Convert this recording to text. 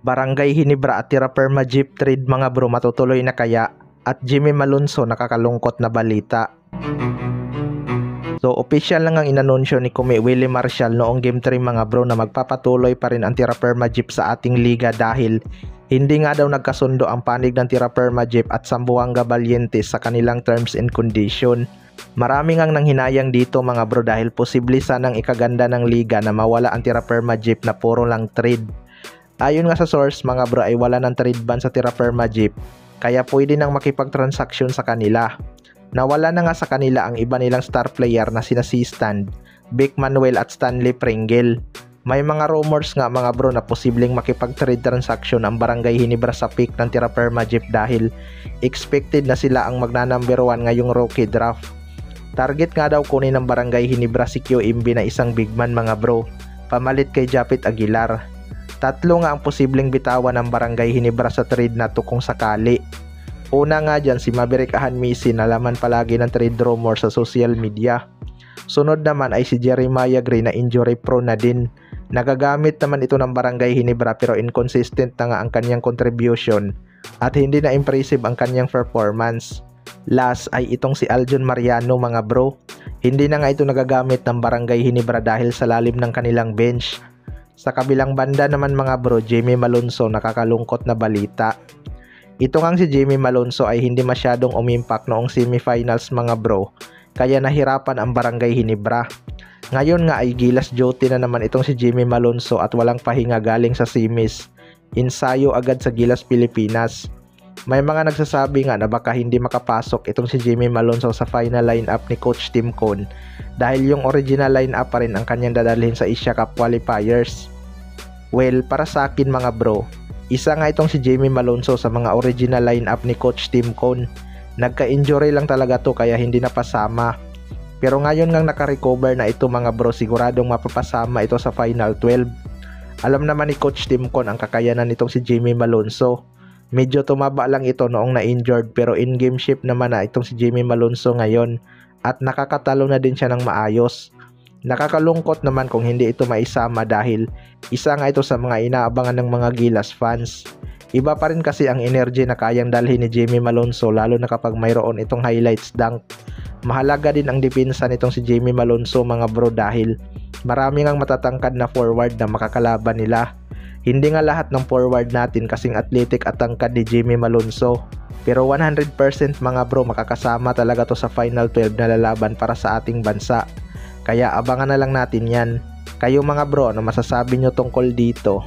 Barangay Hinebra at Tira Perma Jeep trade mga bro, matutuloy na kaya? At Jimmy Malonzo, nakakalungkot na balita. So official lang ang inanunsyo ni Kumi Willie Marshall noong Game 3 mga bro na magpapatuloy pa rin ang Tira Perma Jeep sa ating liga dahil hindi nga daw nagkasundo ang panig ng Tira Perma Jeep at Zamboanga Valientes sa kanilang terms and condition. Maraming ang nanghinayang dito mga bro dahil posible sanang ikaganda ng liga na mawala ang Tira Perma Jeep na puro lang trade. Ayon nga sa source mga bro ay wala ng trade ban sa Tira Perma Jeep kaya pwede nang makipagtransaksyon sa kanila. Nawala na nga sa kanila ang iba nilang star player na sina si Stan, Vic Manuel at Stanley Pringle. May mga rumors nga mga bro na posibleng makipag-trade transaction ang Barangay Hinebra sa pick ng Tira Perma Jeep dahil expected na sila ang magna-number 1 ngayong rookie draft. Target nga daw kunin ng Barangay Hinebra si QMB na isang big man mga bro, pamalit kay Japit Aguilar. Tatlo nga ang posibleng bitawan ng Barangay Hinebra sa trade na to kung sakali. Una nga dyan si Maverick Ahanmisi na laman palagi ng trade rumor sa social media. Sunod naman ay si Jeremiah Gray na injury prone na din. Nagagamit naman ito ng Barangay Hinebra pero inconsistent na nga ang kanyang contribution at hindi na impressive ang kanyang performance. Last ay itong si Aljon Mariano mga bro. Hindi na nga ito nagagamit ng Barangay Hinebra dahil sa lalim ng kanilang bench. Sa kabilang banda naman mga bro, Jimmy Malonzo, nakakalungkot na balita. Ito ngang si Jimmy Malonzo ay hindi masyadong umimpact noong semifinals mga bro, kaya nahirapan ang Barangay Hinebra. Ngayon nga ay gilas duty na naman itong si Jimmy Malonzo at walang pahinga galing sa semis. Insayo agad sa Gilas Pilipinas. May mga nagsasabi nga na baka hindi makapasok itong si Jimmy Malonzo sa final lineup ni Coach Tim Cone dahil yung original lineup pa rin ang kanyang dadalhin sa Asia Cup qualifiers. Well, para sa akin mga bro, isa nga itong si Jimmy Malonzo sa mga original lineup ni Coach Tim Cone. Nagka-injury lang talaga to kaya hindi napasama. Pero ngayon ngang naka-recover na ito mga bro, siguradong mapapasama ito sa Final 12. Alam naman ni Coach Tim Cone ang kakayanan nitong si Jimmy Malonzo. Medyo tumaba lang ito noong na-injured pero in-game shape naman na itong si Jimmy Malonzo ngayon at nakakatalo na din siya ng maayos. Nakakalungkot naman kung hindi ito maisama dahil isa nga ito sa mga inaabangan ng mga Gilas fans. Iba pa rin kasi ang energy na kayang dalhin ni Jimmy Malonzo lalo na kapag mayroon itong highlights dunk. Mahalaga din ang depensa nitong si Jimmy Malonzo mga bro dahil marami ngang matatangkad na forward na makakalaban nila. Hindi nga lahat ng forward natin kasing athletic at tangkad ni Jimmy Malonzo. Pero 100% mga bro makakasama talaga to sa Final 12 na lalaban para sa ating bansa. Kaya abangan na lang natin yan. Kayo mga bro, ano masasabi nyo tungkol dito?